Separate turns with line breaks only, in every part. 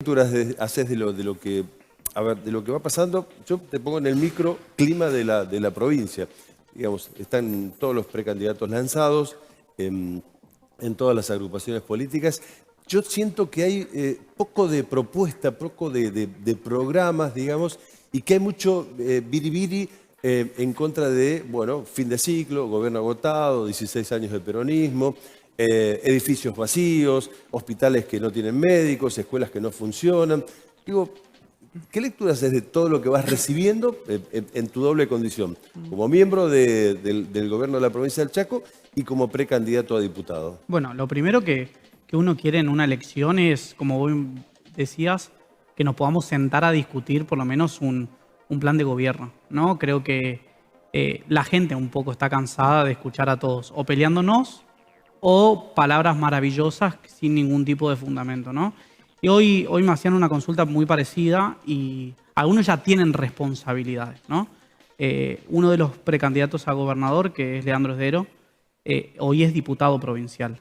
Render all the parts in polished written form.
lecturas haces de lo que, a ver, de lo que va pasando? Yo te pongo en el microclima de la provincia. Digamos, están todos los precandidatos lanzados en todas las agrupaciones políticas. Yo siento que hay poco de propuesta, poco de programas, digamos, y que hay mucho biribiri en contra de, bueno, fin de ciclo, gobierno agotado, 16 años de peronismo, edificios vacíos, hospitales que no tienen médicos, escuelas que no funcionan. Digo, ¿qué lectura haces de todo lo que vas recibiendo en tu doble condición? Como miembro del gobierno de la provincia del Chaco y como precandidato a diputado.
Bueno, lo primero que uno quiere en una elección es, como vos decías, que nos podamos sentar a discutir por lo menos un plan de gobierno, ¿no? Creo que la gente un poco está cansada de escuchar a todos o peleándonos o palabras maravillosas sin ningún tipo de fundamento, ¿no? Y hoy me hacían una consulta muy parecida y algunos ya tienen responsabilidades, ¿no? Uno de los precandidatos a gobernador, que es Leandro Esdero, hoy es diputado provincial.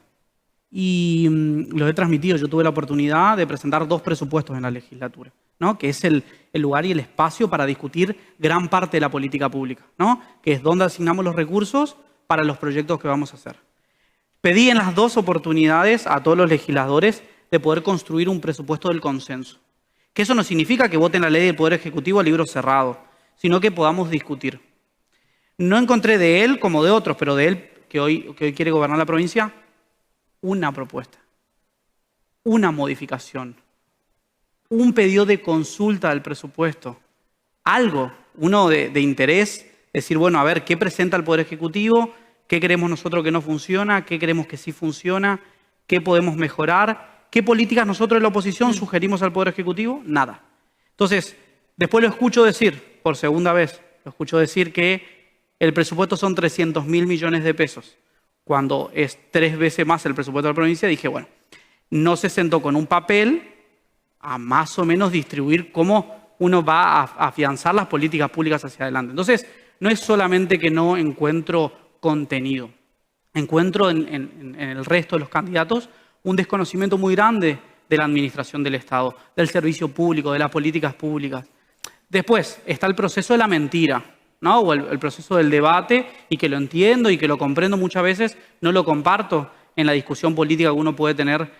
Y lo he transmitido, yo tuve la oportunidad de presentar 2 presupuestos en la legislatura, ¿no? Que es el lugar y el espacio para discutir gran parte de la política pública, ¿no? Que es donde asignamos los recursos para los proyectos que vamos a hacer. Pedí en las 2 oportunidades a todos los legisladores de poder construir un presupuesto del consenso. Que eso no significa que voten la ley del Poder Ejecutivo a libro cerrado, sino que podamos discutir. No encontré de él, como de otros, pero de él, que hoy quiere gobernar la provincia, una propuesta, una modificación, un pedido de consulta del presupuesto, algo, uno de interés, decir, bueno, a ver, ¿qué presenta el Poder Ejecutivo? ¿Qué queremos nosotros que no funciona? ¿Qué queremos que sí funciona? ¿Qué podemos mejorar? ¿Qué políticas nosotros en la oposición sugerimos al Poder Ejecutivo? Nada. Entonces, después lo escucho decir, por segunda vez, lo escucho decir que el presupuesto son 300.000 millones de pesos. Cuando es 3 veces más el presupuesto de la provincia, dije, bueno, no se sentó con un papel a más o menos distribuir cómo uno va a afianzar las políticas públicas hacia adelante. Entonces, no es solamente que no encuentro contenido. Encuentro en el resto de los candidatos un desconocimiento muy grande de la administración del Estado, del servicio público, de las políticas públicas. Después está el proceso de la mentira, ¿no? O el proceso del debate, y que lo entiendo y que lo comprendo muchas veces, no lo comparto en la discusión política que uno puede tener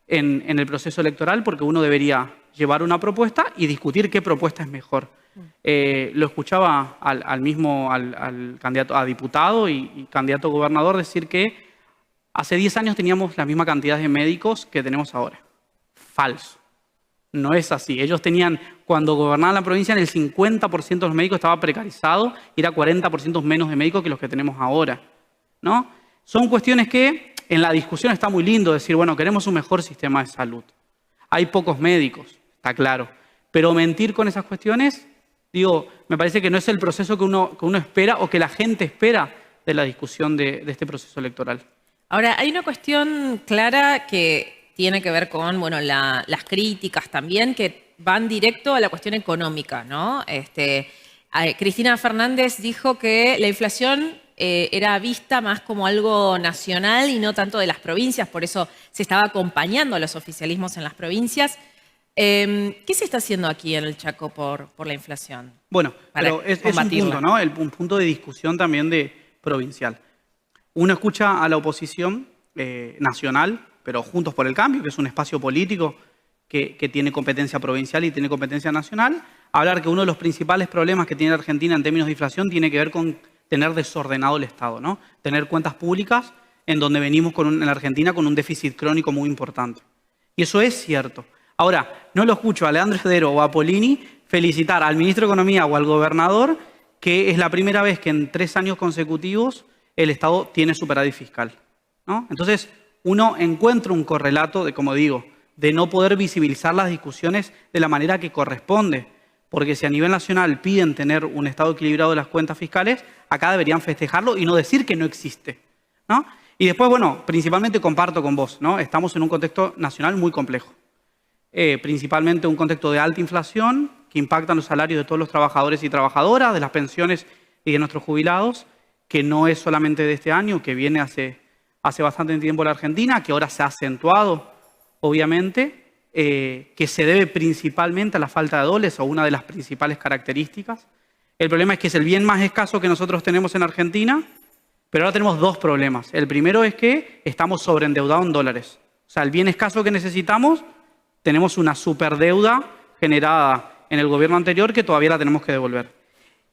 en el proceso electoral, porque uno debería llevar una propuesta y discutir qué propuesta es mejor. Lo escuchaba al candidato a diputado y candidato a gobernador decir que hace 10 años teníamos la misma cantidad de médicos que tenemos ahora. Falso. No es así. Ellos tenían, cuando gobernaban la provincia, en el 50% de los médicos estaba precarizado y era 40% menos de médicos que los que tenemos ahora, ¿no? Son cuestiones que en la discusión está muy lindo decir, bueno, queremos un mejor sistema de salud. Hay pocos médicos, está claro. Pero mentir con esas cuestiones, digo, me parece que no es el proceso que uno espera o que la gente espera de la discusión de este proceso electoral.
Ahora, hay una cuestión clara que tiene que ver con, bueno, las críticas también, que van directo a la cuestión económica, ¿no? Cristina Fernández dijo que la inflación era vista más como algo nacional y no tanto de las provincias, por eso se estaba acompañando a los oficialismos en las provincias. ¿Qué se está haciendo aquí en el Chaco por la inflación?
Bueno, pero es un punto, ¿no? Un punto de discusión también de provincial. Uno escucha a la oposición nacional, pero Juntos por el Cambio, que es un espacio político que tiene competencia provincial y tiene competencia nacional, hablar que uno de los principales problemas que tiene Argentina en términos de inflación tiene que ver con tener desordenado el Estado, ¿no? Tener cuentas públicas en donde venimos en la Argentina con un déficit crónico muy importante. Y eso es cierto. Ahora, no lo escucho a Leandro Esdero o a Polini felicitar al ministro de Economía o al gobernador, que es la primera vez que en 3 años consecutivos el Estado tiene superávit fiscal, ¿no? Entonces, uno encuentra un correlato de, como digo, de no poder visibilizar las discusiones de la manera que corresponde. Porque si a nivel nacional piden tener un Estado equilibrado de las cuentas fiscales, acá deberían festejarlo y no decir que no existe, ¿no? Y después, bueno, principalmente comparto con vos, ¿no? Estamos en un contexto nacional muy complejo. Principalmente un contexto de alta inflación que impacta en los salarios de todos los trabajadores y trabajadoras, de las pensiones y de nuestros jubilados, que no es solamente de este año, que viene hace bastante tiempo en la Argentina, que ahora se ha acentuado, obviamente, que se debe principalmente a la falta de dólares, o una de las principales características. El problema es que es el bien más escaso que nosotros tenemos en Argentina, pero ahora tenemos dos problemas. El primero es que estamos sobreendeudados en dólares. O sea, el bien escaso que necesitamos, tenemos una superdeuda generada en el gobierno anterior que todavía la tenemos que devolver.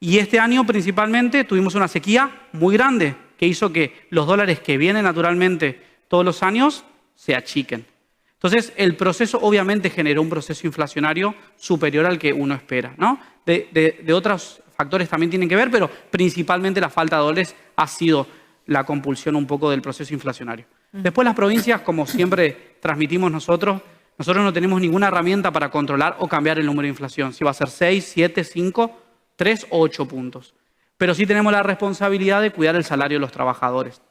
Y este año principalmente tuvimos una sequía muy grande que hizo que los dólares que vienen naturalmente todos los años se achiquen. Entonces, el proceso obviamente generó un proceso inflacionario superior al que uno espera, ¿no? De otros factores también tienen que ver, pero principalmente la falta de dólares ha sido la compulsión un poco del proceso inflacionario. Después las provincias, como siempre transmitimos nosotros no tenemos ninguna herramienta para controlar o cambiar el número de inflación, si va a ser 6, 7, 5, 3 o 8 puntos. Pero sí tenemos la responsabilidad de cuidar el salario de los trabajadores.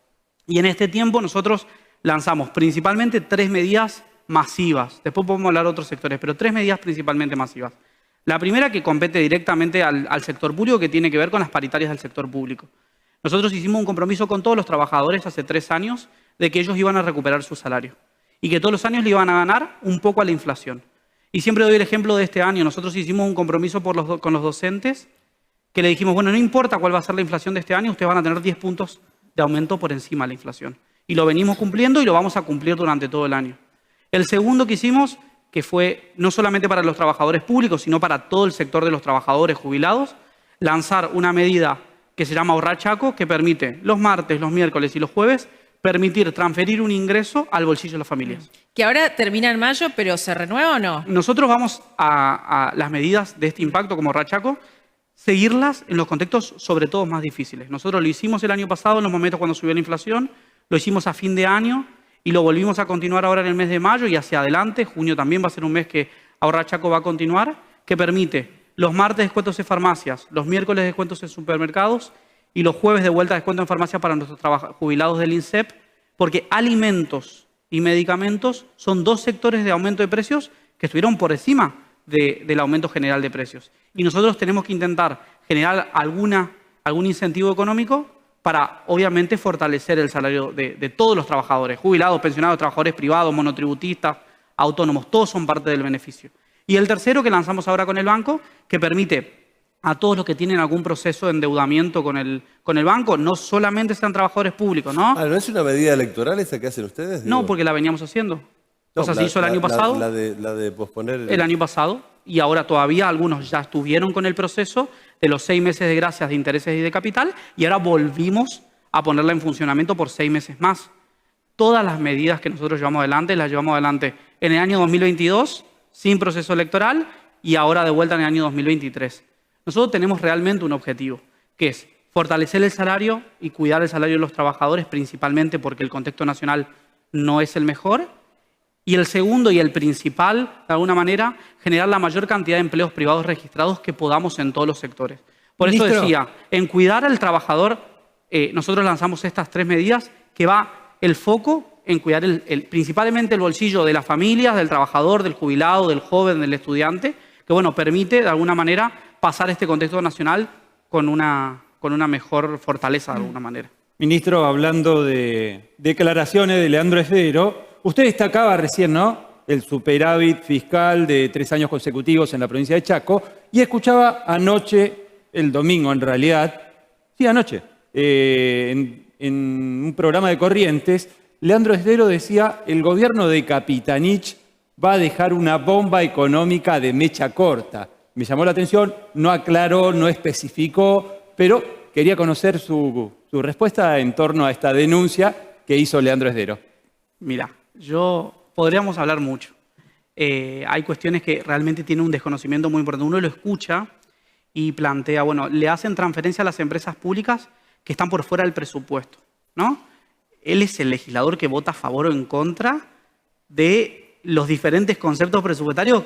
Y en este tiempo nosotros lanzamos principalmente 3 medidas masivas. Después podemos hablar de otros sectores, pero 3 medidas principalmente masivas. La primera, que compete directamente al sector público, que tiene que ver con las paritarias del sector público. Nosotros hicimos un compromiso con todos los trabajadores hace 3 años de que ellos iban a recuperar su salario y que todos los años le iban a ganar un poco a la inflación. Y siempre doy el ejemplo de este año. Nosotros hicimos un compromiso con los docentes que le dijimos, bueno, no importa cuál va a ser la inflación de este año, ustedes van a tener 10 puntos de aumento por encima de la inflación. Y lo venimos cumpliendo y lo vamos a cumplir durante todo el año. El segundo que hicimos, que fue no solamente para los trabajadores públicos, sino para todo el sector de los trabajadores jubilados, lanzar una medida que se llama Ahorrar Chaco, que permite los martes, los miércoles y los jueves permitir transferir un ingreso al bolsillo de las familias.
Que ahora termina en mayo, pero ¿se renueva o no?
Nosotros vamos a las medidas de este impacto como Ahorrar Chaco, seguirlas en los contextos sobre todo más difíciles. Nosotros lo hicimos el año pasado en los momentos cuando subió la inflación, lo hicimos a fin de año y lo volvimos a continuar ahora en el mes de mayo y hacia adelante. Junio también va a ser un mes que Ahorrar Chaco va a continuar, que permite los martes descuentos en farmacias, los miércoles descuentos en supermercados y los jueves de vuelta descuento en farmacia para nuestros jubilados del INSEP, porque alimentos y medicamentos son 2 sectores de aumento de precios que estuvieron por encima del aumento general de precios. Y nosotros tenemos que intentar generar algún incentivo económico para, obviamente, fortalecer el salario de todos los trabajadores, jubilados, pensionados, trabajadores privados, monotributistas, autónomos, todos son parte del beneficio. Y el tercero que lanzamos ahora con el banco, que permite a todos los que tienen algún proceso de endeudamiento con el banco, no solamente sean trabajadores públicos, ¿no?
¿No es una medida electoral esa que hacen ustedes?
No, porque la veníamos haciendo.
No,
o sea, se hizo el año pasado.
La de posponer...
El año pasado. Y ahora todavía algunos ya estuvieron con el proceso de los 6 meses de gracias de intereses y de capital y ahora volvimos a ponerla en funcionamiento por 6 meses más. Todas las medidas que nosotros llevamos adelante, las llevamos adelante en el año 2022, sin proceso electoral, y ahora de vuelta en el año 2023. Nosotros tenemos realmente un objetivo, que es fortalecer el salario y cuidar el salario de los trabajadores, principalmente porque el contexto nacional no es el mejor. Y el segundo y el principal, de alguna manera, generar la mayor cantidad de empleos privados registrados que podamos en todos los sectores. Por eso decía, en cuidar al trabajador, nosotros lanzamos estas 3 medidas que va el foco en cuidar principalmente el bolsillo de las familias, del trabajador, del jubilado, del joven, del estudiante, que bueno, permite de alguna manera pasar este contexto nacional con una mejor fortaleza de alguna manera.
Ministro, hablando de declaraciones de Leandro Esdero, usted destacaba recién, ¿no?, el superávit fiscal de 3 años consecutivos en la provincia de Chaco, y escuchaba anoche, el domingo en realidad, sí, anoche, en un programa de Corrientes, Leandro Esdero decía, el gobierno de Capitanich va a dejar una bomba económica de mecha corta. Me llamó la atención, no aclaró, no especificó, pero quería conocer su respuesta en torno a esta denuncia que hizo Leandro Esdero.
Mira, podríamos hablar mucho. Hay cuestiones que realmente tienen un desconocimiento muy importante. Uno lo escucha y plantea, bueno, le hacen transferencia a las empresas públicas que están por fuera del presupuesto, ¿no? Él es el legislador que vota a favor o en contra de los diferentes conceptos presupuestarios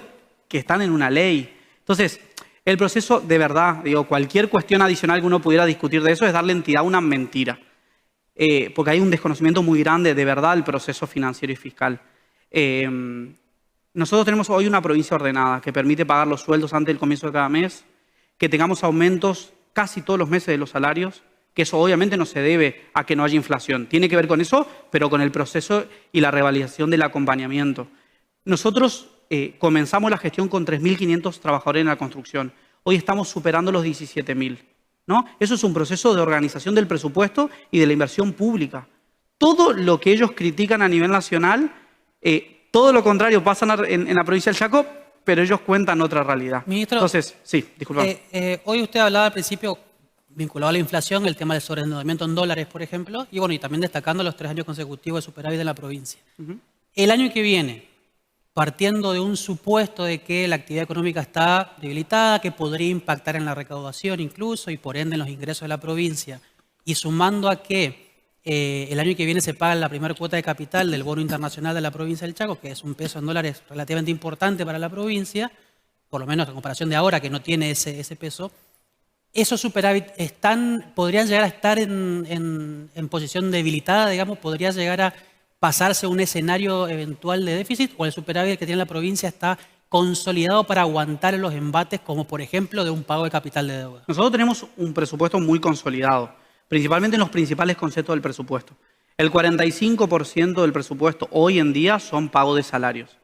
que están en una ley. Entonces, el proceso, de verdad, cualquier cuestión adicional que uno pudiera discutir de eso es darle entidad a una mentira. Porque hay un desconocimiento muy grande, de verdad, del proceso financiero y fiscal. Nosotros tenemos hoy una provincia ordenada que permite pagar los sueldos antes del comienzo de cada mes, que tengamos aumentos casi todos los meses de los salarios, que eso obviamente no se debe a que no haya inflación. Tiene que ver con eso, pero con el proceso y la revalidación del acompañamiento. Nosotros comenzamos la gestión con 3.500 trabajadores en la construcción. Hoy estamos superando los 17.000. ¿No? Eso es un proceso de organización del presupuesto y de la inversión pública. Todo lo que ellos critican a nivel nacional, todo lo contrario pasa en la provincia del Chaco, pero ellos cuentan otra realidad.
Ministro,
entonces, sí, disculpa.
Hoy usted hablaba al principio, vinculado a la inflación, el tema del sobreendeudamiento en dólares, por ejemplo, y bueno, y también destacando los 3 años consecutivos de superávit en la provincia. El año que viene, partiendo de un supuesto de que la actividad económica está debilitada, que podría impactar en la recaudación incluso y por ende en los ingresos de la provincia, y sumando a que el año que viene se paga la primera cuota de capital del bono internacional de la provincia del Chaco, que es un peso en dólares relativamente importante para la provincia, por lo menos en comparación de ahora que no tiene ese peso, esos superávit podrían llegar a estar en posición debilitada, digamos, podría llegar a pasarse a un escenario eventual de déficit, o el superávit que tiene la provincia está consolidado para aguantar los embates, como por ejemplo de un pago de capital de deuda.
Nosotros tenemos un presupuesto muy consolidado, principalmente en los principales conceptos del presupuesto. El 45% del presupuesto hoy en día son pagos de salarios,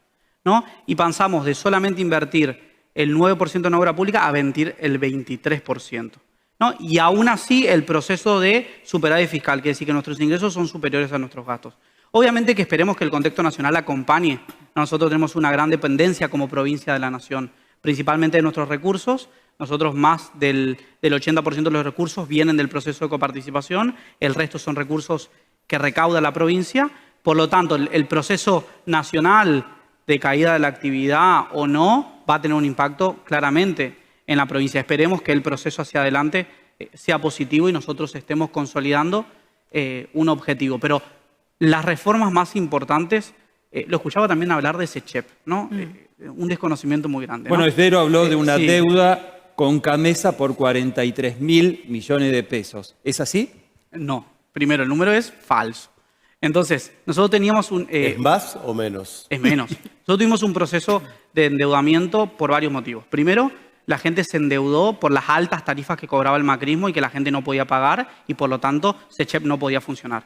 ¿no? Y pasamos de solamente invertir el 9% en obra pública a invertir el 23%. ¿No? Y aún así el proceso de superávit fiscal, que es decir que nuestros ingresos son superiores a nuestros gastos. Obviamente que esperemos que el contexto nacional acompañe. Nosotros tenemos una gran dependencia como provincia de la nación, principalmente de nuestros recursos. Nosotros más del 80% de los recursos vienen del proceso de coparticipación, el resto son recursos que recauda la provincia. Por lo tanto, el proceso nacional de caída de la actividad o no va a tener un impacto claramente en la provincia. Esperemos que el proceso hacia adelante sea positivo y nosotros estemos consolidando un objetivo. Pero las reformas más importantes, lo escuchaba también hablar de SECHEP, ¿no? Un desconocimiento muy grande, ¿no?
Bueno, Esdero habló de una
sí.
deuda con Camesa por 43.000 millones de pesos. ¿Es así?
No. Primero, el número es falso. Entonces, nosotros teníamos un...
¿Es más o menos?
Es menos. Nosotros tuvimos un proceso de endeudamiento por varios motivos. Primero, la gente se endeudó por las altas tarifas que cobraba el macrismo y que la gente no podía pagar y por lo tanto SECHEP no podía funcionar.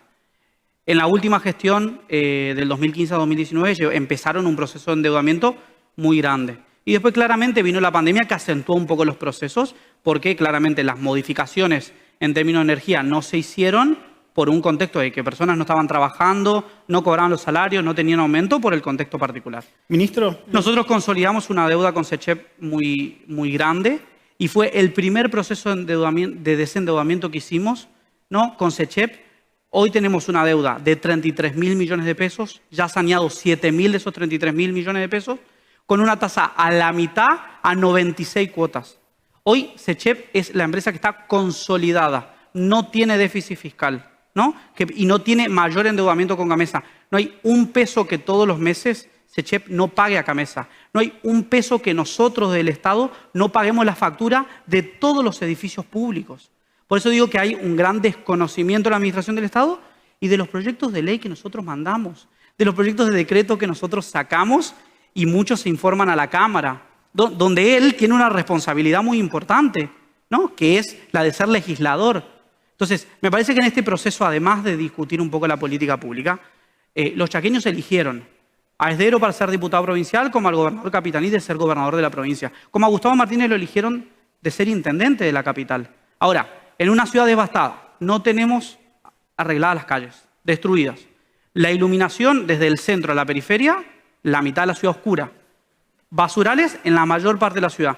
En la última gestión del 2015 a 2019 empezaron un proceso de endeudamiento muy grande. Y después claramente vino la pandemia que acentuó un poco los procesos porque claramente las modificaciones en términos de energía no se hicieron por un contexto de que personas no estaban trabajando, no cobraban los salarios, no tenían aumento por el contexto particular.
Ministro.
Nosotros consolidamos una deuda con SECHEP muy, muy grande y fue el primer proceso de desendeudamiento que hicimos, ¿no? Con SECHEP. Hoy tenemos una deuda de 33.000 millones de pesos, ya saneado 7.000 de esos 33.000 millones de pesos, con una tasa a la mitad a 96 cuotas. Hoy SECHEP es la empresa que está consolidada, no tiene déficit fiscal, ¿no? Y no tiene mayor endeudamiento con Camesa. No hay un peso que todos los meses SECHEP no pague a Camesa. No hay un peso que nosotros del Estado no paguemos la factura de todos los edificios públicos. Por eso digo que hay un gran desconocimiento de la administración del Estado y de los proyectos de ley que nosotros mandamos, de los proyectos de decreto que nosotros sacamos y muchos se informan a la Cámara, donde él tiene una responsabilidad muy importante, ¿no? Que es la de ser legislador. Entonces, me parece que en este proceso, además de discutir un poco la política pública, los chaqueños eligieron a Esdero para ser diputado provincial, como al gobernador Capitaní de ser gobernador de la provincia, como a Gustavo Martínez lo eligieron de ser intendente de la capital. Ahora, en una ciudad devastada, no tenemos arregladas las calles, destruidas. La iluminación desde el centro a la periferia, la mitad de la ciudad oscura. Basurales en la mayor parte de la ciudad.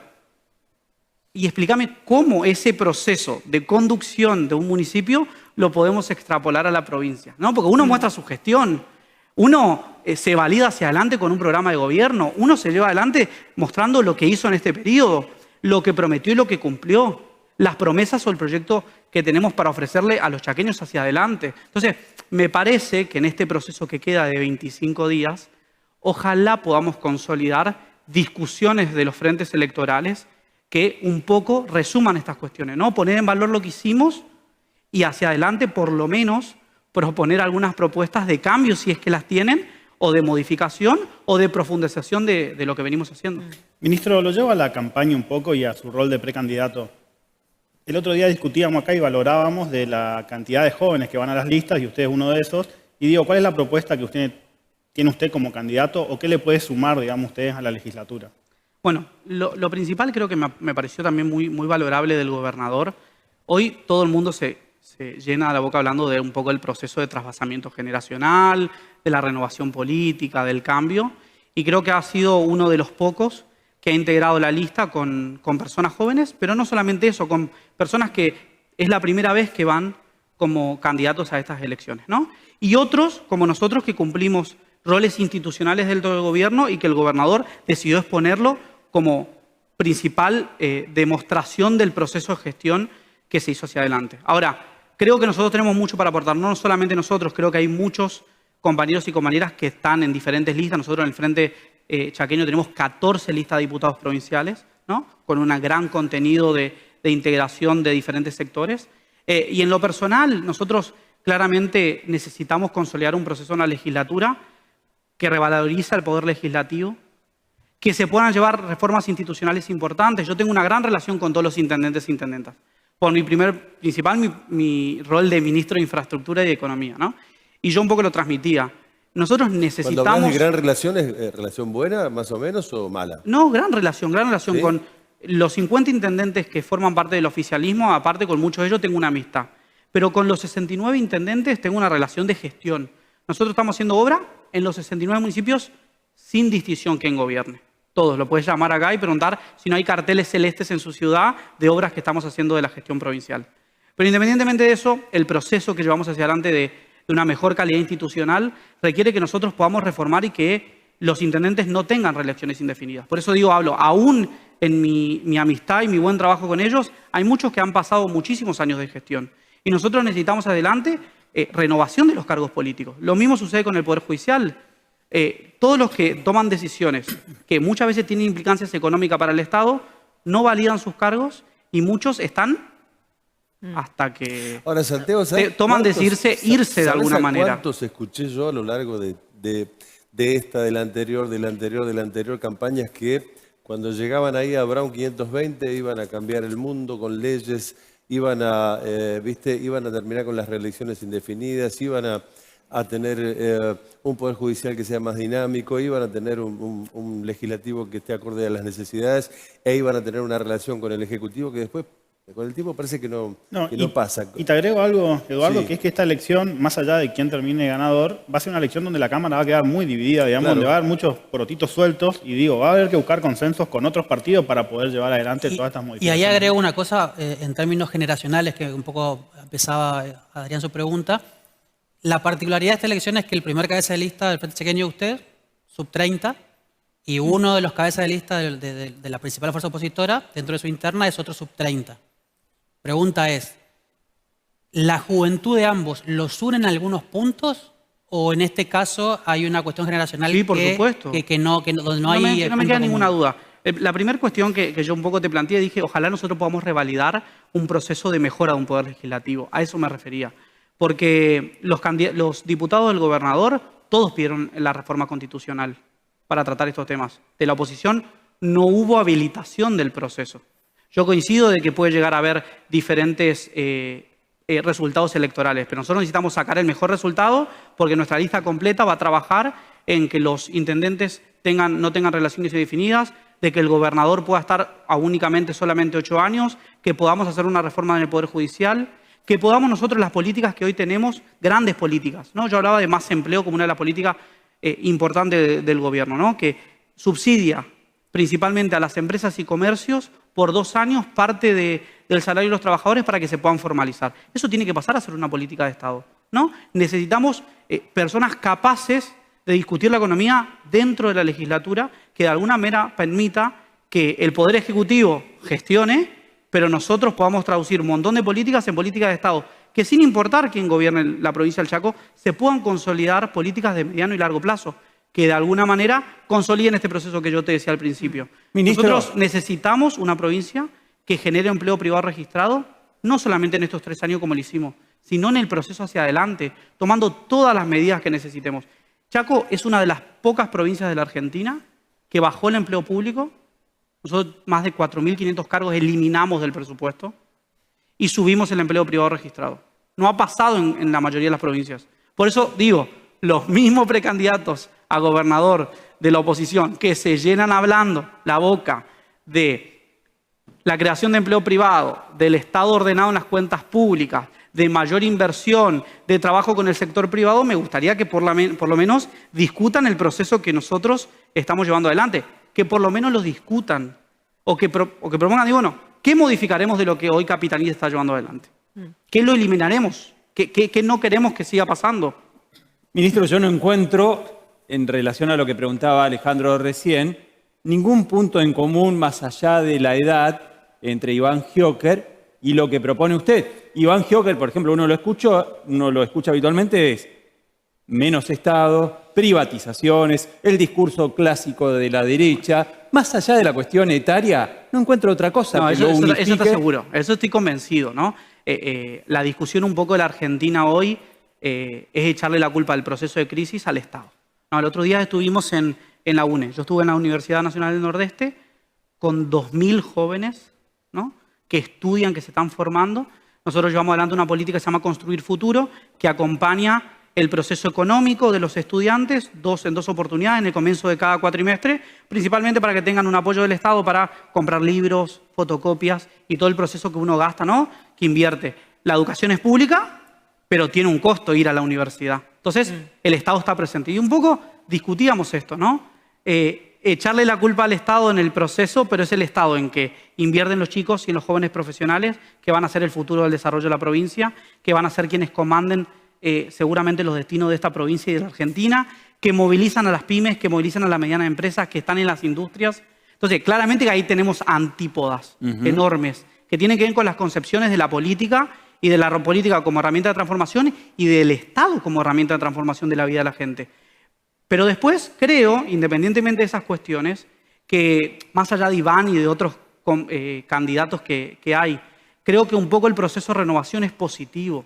Y explícame cómo ese proceso de conducción de un municipio lo podemos extrapolar a la provincia, ¿no? Porque uno muestra su gestión, uno se valida hacia adelante con un programa de gobierno, uno se lleva adelante mostrando lo que hizo en este periodo, lo que prometió y lo que cumplió, las promesas o el proyecto que tenemos para ofrecerle a los chaqueños hacia adelante. Entonces, me parece que en este proceso que queda de 25 días, ojalá podamos consolidar discusiones de los frentes electorales que un poco resuman estas cuestiones, ¿no? Poner en valor lo que hicimos y hacia adelante, por lo menos, proponer algunas propuestas de cambio, si es que las tienen, o de modificación o de profundización de lo que venimos haciendo.
Ministro, lo llevo a la campaña un poco y a su rol de precandidato. El otro día discutíamos acá y valorábamos de la cantidad de jóvenes que van a las listas, y usted es uno de esos. Y digo, ¿cuál es la propuesta que usted tiene usted como candidato o qué le puede sumar, digamos, ustedes a la legislatura?
Bueno, lo principal creo que me pareció también muy valorable del gobernador. Hoy todo el mundo se llena la boca hablando de un poco del proceso de trasvasamiento generacional, de la renovación política, del cambio, y creo que ha sido uno de los pocos que ha integrado la lista con personas jóvenes, pero no solamente eso, con personas que es la primera vez que van como candidatos a estas elecciones, ¿no? Y otros, como nosotros, que cumplimos roles institucionales dentro del gobierno y que el gobernador decidió exponerlo como principal demostración del proceso de gestión que se hizo hacia adelante. Ahora, creo que nosotros tenemos mucho para aportar, no solamente nosotros, creo que hay muchos compañeros y compañeras que están en diferentes listas. Nosotros en el Frente Chaqueño tenemos 14 listas de diputados provinciales, ¿no? Con un gran contenido de integración de diferentes sectores. Y en lo personal, nosotros claramente necesitamos consolidar un proceso en la legislatura que revaloriza el poder legislativo, que se puedan llevar reformas institucionales importantes. Yo tengo una gran relación con todos los intendentes e intendentas. Por mi rol de ministro de Infraestructura y de Economía, ¿no? Y yo un poco lo transmitía. Nosotros necesitamos...
Cuando hablas de gran relación, ¿es relación buena, más o menos, o mala?
No, gran relación
¿Sí?
con los 50 intendentes que forman parte del oficialismo. Aparte, con muchos de ellos tengo una amistad. Pero con los 69 intendentes tengo una relación de gestión. Nosotros estamos haciendo obra en los 69 municipios sin distinción quién gobierne. Todos, lo puedes llamar acá y preguntar si no hay carteles celestes en su ciudad de obras que estamos haciendo de la gestión provincial. Pero independientemente de eso, el proceso que llevamos hacia adelante de una mejor calidad institucional requiere que nosotros podamos reformar y que los intendentes no tengan reelecciones indefinidas. Por eso digo, aún en mi amistad y mi buen trabajo con ellos, hay muchos que han pasado muchísimos años de gestión. Y nosotros necesitamos adelante renovación de los cargos políticos. Lo mismo sucede con el Poder Judicial. Todos los que toman decisiones que muchas veces tienen implicancias económicas para el Estado no validan sus cargos y muchos están hasta que
Ahora, Santiago,
toman decidirse irse de alguna manera.
¿Cuántos escuché yo a lo largo de esta, de la anterior campañas que cuando llegaban ahí a Brown 520 iban a cambiar el mundo con leyes, iban a terminar con las reelecciones indefinidas, iban a tener un poder judicial que sea más dinámico, iban a tener un legislativo que esté acorde a las necesidades e iban a tener una relación con el Ejecutivo que después, con el tiempo, parece que no pasa.
Y te agrego algo, Eduardo,
Sí.
que es que esta elección, más allá de quién termine ganador, va a ser una elección donde la Cámara va a quedar muy dividida, digamos,
Claro.
donde va a haber muchos porotitos sueltos y va a haber que buscar consensos con otros partidos para poder llevar adelante todas estas
Y
modificaciones.
ahí agrego una cosa en términos generacionales, que un poco empezaba Adrián su pregunta. La particularidad de esta elección es que el primer cabeza de lista del Frente Chaqueño es usted, sub-30, y uno de los cabezas de lista de la principal fuerza opositora, dentro de su interna, es otro sub-30. Pregunta es, ¿la juventud de ambos los une en algunos puntos o en este caso hay una cuestión generacional
Sí, por supuesto.
donde no hay...
No me
punto
queda
común?
ninguna duda. La primera cuestión que yo un poco te planteé, dije, ojalá nosotros podamos revalidar un proceso de mejora de un poder legislativo. A eso me refería. Porque los diputados del gobernador, todos pidieron la reforma constitucional para tratar estos temas. De la oposición no hubo habilitación del proceso. Yo coincido de que puede llegar a haber diferentes resultados electorales, pero nosotros necesitamos sacar el mejor resultado porque nuestra lista completa va a trabajar en que los intendentes no tengan relaciones indefinidas, de que el gobernador pueda estar únicamente solamente 8 años, que podamos hacer una reforma en el Poder Judicial, que podamos nosotros las políticas que hoy tenemos, grandes políticas, ¿no? Yo hablaba de más empleo como una de las políticas importantes del gobierno, ¿no? Que subsidia principalmente a las empresas y comercios por 2 años parte del salario de los trabajadores para que se puedan formalizar. Eso tiene que pasar a ser una política de Estado, ¿no? Necesitamos personas capaces de discutir la economía dentro de la legislatura que de alguna manera permita que el Poder Ejecutivo gestione, pero nosotros podamos traducir un montón de políticas en políticas de Estado, que sin importar quién gobierne la provincia del Chaco, se puedan consolidar políticas de mediano y largo plazo, que de alguna manera consoliden este proceso que yo te decía al principio.
Ministro.
Nosotros necesitamos una provincia que genere empleo privado registrado, no solamente en estos 3 años como lo hicimos, sino en el proceso hacia adelante, tomando todas las medidas que necesitemos. Chaco es una de las pocas provincias de la Argentina que bajó el empleo público. Nosotros más de 4.500 cargos eliminamos del presupuesto y subimos el empleo privado registrado. No ha pasado en la mayoría de las provincias. Por eso digo, los mismos precandidatos a gobernador de la oposición que se llenan hablando la boca de la creación de empleo privado, del Estado ordenado en las cuentas públicas, de mayor inversión, de trabajo con el sector privado, me gustaría que por lo menos discutan el proceso que nosotros estamos llevando adelante, que por lo menos lo discutan o que propongan, digo, bueno, ¿qué modificaremos de lo que hoy Capitanía está llevando adelante? ¿Qué lo eliminaremos? ¿Qué no queremos que siga pasando?
Ministro, yo no encuentro, en relación a lo que preguntaba Alejandro recién, ningún punto en común más allá de la edad entre Iván Giocker y lo que propone usted. Iván Giocker, por ejemplo, uno lo escucha habitualmente, es menos Estado, privatizaciones, el discurso clásico de la derecha. Más allá de la cuestión etaria, no encuentro otra cosa
No,
que
eso
lo unifique.
está seguro, eso estoy convencido, ¿no? La discusión un poco de la Argentina hoy es echarle la culpa del proceso de crisis al Estado. No, el otro día estuvimos en la UNE, yo estuve en la Universidad Nacional del Nordeste con 2.000 jóvenes, ¿no?, que estudian, que se están formando. Nosotros llevamos adelante una política que se llama Construir Futuro, que acompaña el proceso económico de los estudiantes en dos oportunidades, en el comienzo de cada cuatrimestre, principalmente para que tengan un apoyo del Estado para comprar libros, fotocopias y todo el proceso que uno gasta, ¿no?, que invierte. La educación es pública, pero tiene un costo ir a la universidad. Entonces, el Estado está presente. Y un poco discutíamos esto, ¿no? Echarle la culpa al Estado en el proceso, pero es el Estado en que invierten los chicos y en los jóvenes profesionales que van a ser el futuro del desarrollo de la provincia, que van a ser quienes comanden seguramente los destinos de esta provincia y de la Argentina, que movilizan a las pymes, que movilizan a las medianas empresas, que están en las industrias. Entonces, claramente que ahí tenemos antípodas enormes que tienen que ver con las concepciones de la política y de la política como herramienta de transformación y del Estado como herramienta de transformación de la vida de la gente. Pero después creo, independientemente de esas cuestiones, que más allá de Iván y de otros candidatos que hay, creo que un poco el proceso de renovación es positivo,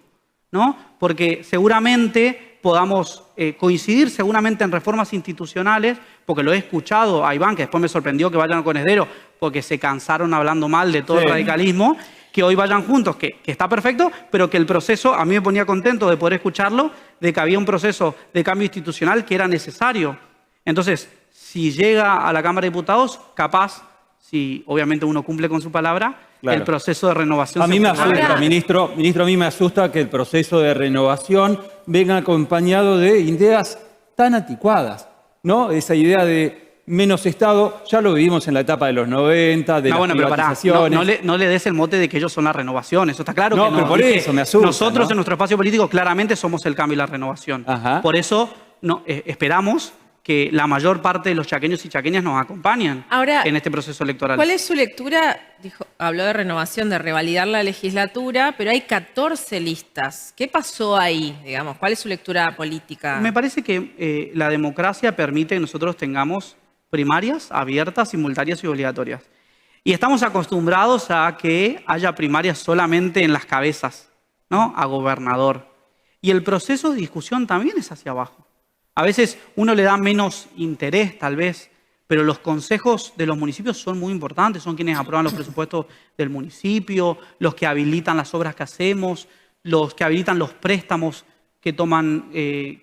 ¿no? Porque seguramente podamos coincidir seguramente en reformas institucionales, porque lo he escuchado a Iván, que después me sorprendió que vayan con Esdero, porque se cansaron hablando mal de todo el radicalismo, que hoy vayan juntos, que está perfecto, pero que el proceso, a mí me ponía contento de poder escucharlo, de que había un proceso de cambio institucional que era necesario. Entonces, si llega a la Cámara de Diputados, capaz, si obviamente uno cumple con su palabra, claro, el proceso de renovación...
A mí me asusta, ministro, a mí me asusta que el proceso de renovación venga acompañado de ideas tan anticuadas, ¿no? Esa idea de menos Estado, ya lo vivimos en la etapa de los 90, de las privatizaciones.
No le des el mote de que ellos son la renovación, eso está claro.
No,
que
pero por eso me asusta.
Nosotros,
¿no?,
en nuestro espacio político claramente somos el cambio y la renovación.
Ajá.
Por eso esperamos que la mayor parte de los chaqueños y chaqueñas nos acompañen en este proceso electoral.
¿Cuál es su lectura? Habló de renovación, de revalidar la legislatura, pero hay 14 listas. ¿Qué pasó ahí, digamos? ¿Cuál es su lectura política?
Me parece que la democracia permite que nosotros tengamos primarias abiertas, simultáneas y obligatorias. Y estamos acostumbrados a que haya primarias solamente en las cabezas, ¿no?, a gobernador. Y el proceso de discusión también es hacia abajo. A veces uno le da menos interés, tal vez, pero los consejos de los municipios son muy importantes, son quienes aprueban los presupuestos del municipio, los que habilitan las obras que hacemos, los que habilitan los préstamos que toman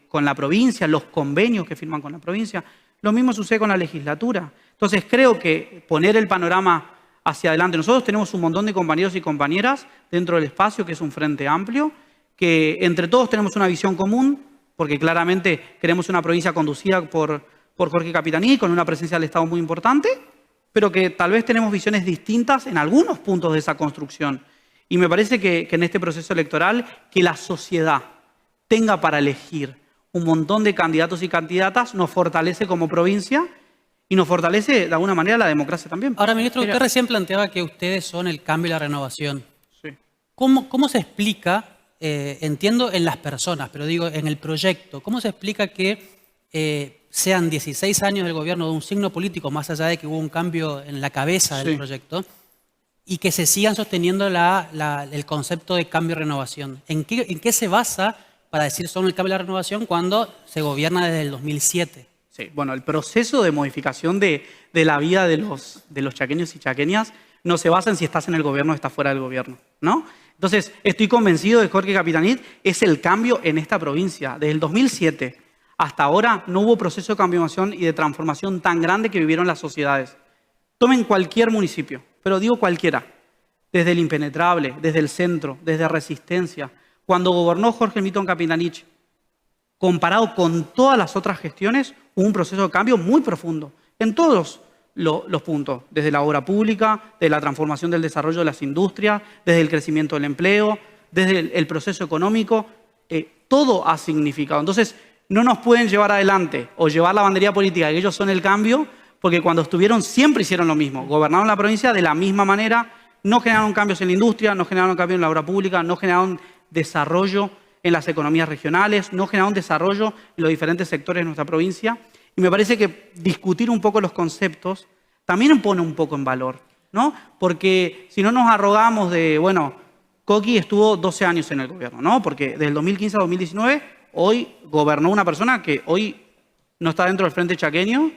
con la provincia, los convenios que firman con la provincia. Lo mismo sucede con la legislatura. Entonces creo que poner el panorama hacia adelante. Nosotros tenemos un montón de compañeros y compañeras dentro del espacio, que es un frente amplio, que entre todos tenemos una visión común, porque claramente queremos una provincia conducida por Jorge Capitaní, con una presencia del Estado muy importante, pero que tal vez tenemos visiones distintas en algunos puntos de esa construcción. Y me parece que en este proceso electoral, que la sociedad tenga para elegir un montón de candidatos y candidatas, nos fortalece como provincia y nos fortalece de alguna manera la democracia también.
Ahora, ministro, usted recién planteaba que ustedes son el cambio y la renovación.
Sí.
¿Cómo se explica, entiendo en las personas, pero digo en el proyecto, cómo se explica que sean 16 años del gobierno de un signo político, más allá de que hubo un cambio en la cabeza del proyecto, y que se sigan sosteniendo el concepto de cambio y renovación? ¿En qué se basa para decir son el cambio y la renovación cuando se gobierna desde el 2007?
Sí, bueno, el proceso de modificación de la vida de los chaqueños y chaqueñas no se basa en si estás en el gobierno o estás fuera del gobierno, ¿no? Entonces, estoy convencido de que Jorge Capitanich es el cambio en esta provincia. Desde el 2007 Hasta ahora no hubo proceso de cambiación y de transformación tan grande que vivieron las sociedades. Tomen cualquier municipio, pero digo cualquiera, desde el Impenetrable, desde el Centro, desde Resistencia, cuando gobernó Jorge Milton Capitanich, comparado con todas las otras gestiones, hubo un proceso de cambio muy profundo en todos los puntos, desde la obra pública, de la transformación del desarrollo de las industrias, desde el crecimiento del empleo, desde el proceso económico, todo ha significado. Entonces, no nos pueden llevar adelante o llevar la bandería política que ellos son el cambio, porque cuando estuvieron siempre hicieron lo mismo, gobernaron la provincia de la misma manera, no generaron cambios en la industria, no generaron cambios en la obra pública, no generaron desarrollo en las economías regionales, no generaron desarrollo en los diferentes sectores de nuestra provincia. Y me parece que discutir un poco los conceptos también pone un poco en valor, ¿no? Porque si no nos arrogamos de, bueno, Coqui estuvo 12 años en el gobierno, ¿no? Porque desde el 2015 a 2019, hoy gobernó una persona que hoy no está dentro del Frente Chaqueño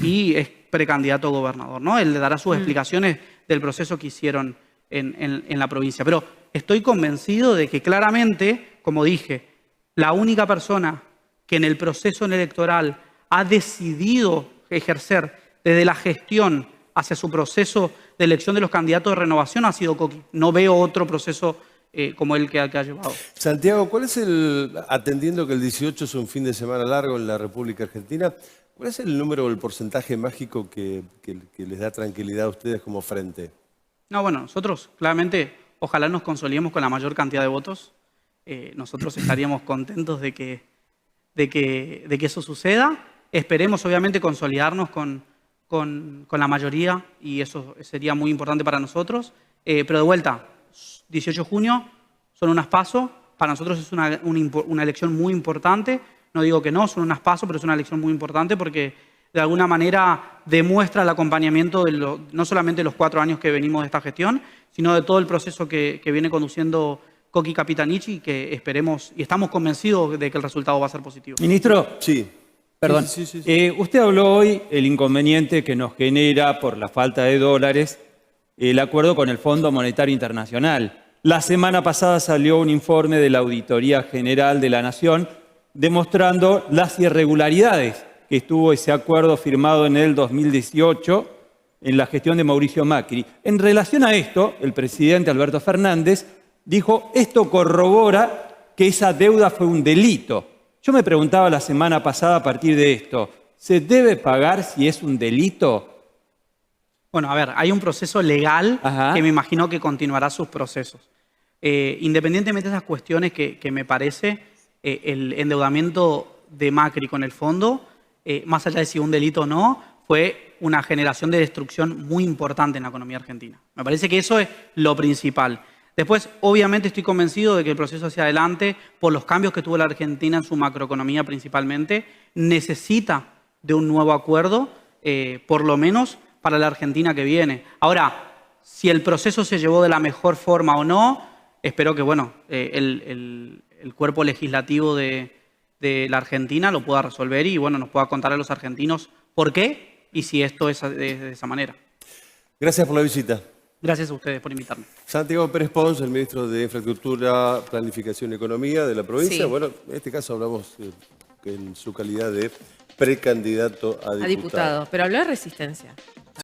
y es precandidato a gobernador, ¿no? Él le dará sus explicaciones del proceso que hicieron en la provincia. Pero estoy convencido de que claramente, como dije, la única persona que en el proceso electoral ha decidido ejercer desde la gestión hacia su proceso de elección de los candidatos de renovación ha sido Coqui. No veo otro proceso como el que ha llevado.
Santiago, ¿cuál es atendiendo que el 18 es un fin de semana largo en la República Argentina, cuál es el número o el porcentaje mágico que les da tranquilidad a ustedes como frente?
No, bueno, nosotros claramente ojalá nos consolidemos con la mayor cantidad de votos. Nosotros estaríamos contentos de que eso suceda. Esperemos obviamente consolidarnos con la mayoría y eso sería muy importante para nosotros. Pero de vuelta, 18 de junio son unas PASO. Para nosotros es una elección muy importante. No digo que no, son unas PASO, pero es una elección muy importante porque de alguna manera demuestra el acompañamiento no solamente de los 4 años que venimos de esta gestión, sino de todo el proceso que viene conduciendo Coqui Capitanich y que esperemos y estamos convencidos de que el resultado va a ser positivo.
Ministro,
Sí.
perdón,
Sí.
usted habló hoy el inconveniente que nos genera por la falta de dólares el acuerdo con el Fondo Monetario Internacional. La semana pasada salió un informe de la Auditoría General de la Nación demostrando las irregularidades que estuvo ese acuerdo firmado en el 2018 en la gestión de Mauricio Macri. En relación a esto, el presidente Alberto Fernández dijo, esto corrobora que esa deuda fue un delito. Yo me preguntaba la semana pasada a partir de esto, ¿se debe pagar si es un delito?
Bueno, a ver, hay un proceso legal
Ajá.
que me imagino que continuará sus procesos. Independientemente de esas cuestiones que me parece, el endeudamiento de Macri con el fondo, más allá de si un delito o no, fue una generación de destrucción muy importante en la economía argentina. Me parece que eso es lo principal. Después, obviamente, estoy convencido de que el proceso hacia adelante, por los cambios que tuvo la Argentina en su macroeconomía principalmente, necesita de un nuevo acuerdo, por lo menos para la Argentina que viene. Ahora, si el proceso se llevó de la mejor forma o no, espero que bueno, el cuerpo legislativo de la Argentina lo pueda resolver y bueno, nos pueda contar a los argentinos por qué y si esto es de esa manera.
Gracias por la visita.
Gracias a ustedes por invitarme.
Santiago Pérez Pons, el ministro de Infraestructura, Planificación y Economía de la provincia.
Sí.
Bueno, en este caso hablamos en su calidad de precandidato a diputado.
A diputado, pero habló de Resistencia.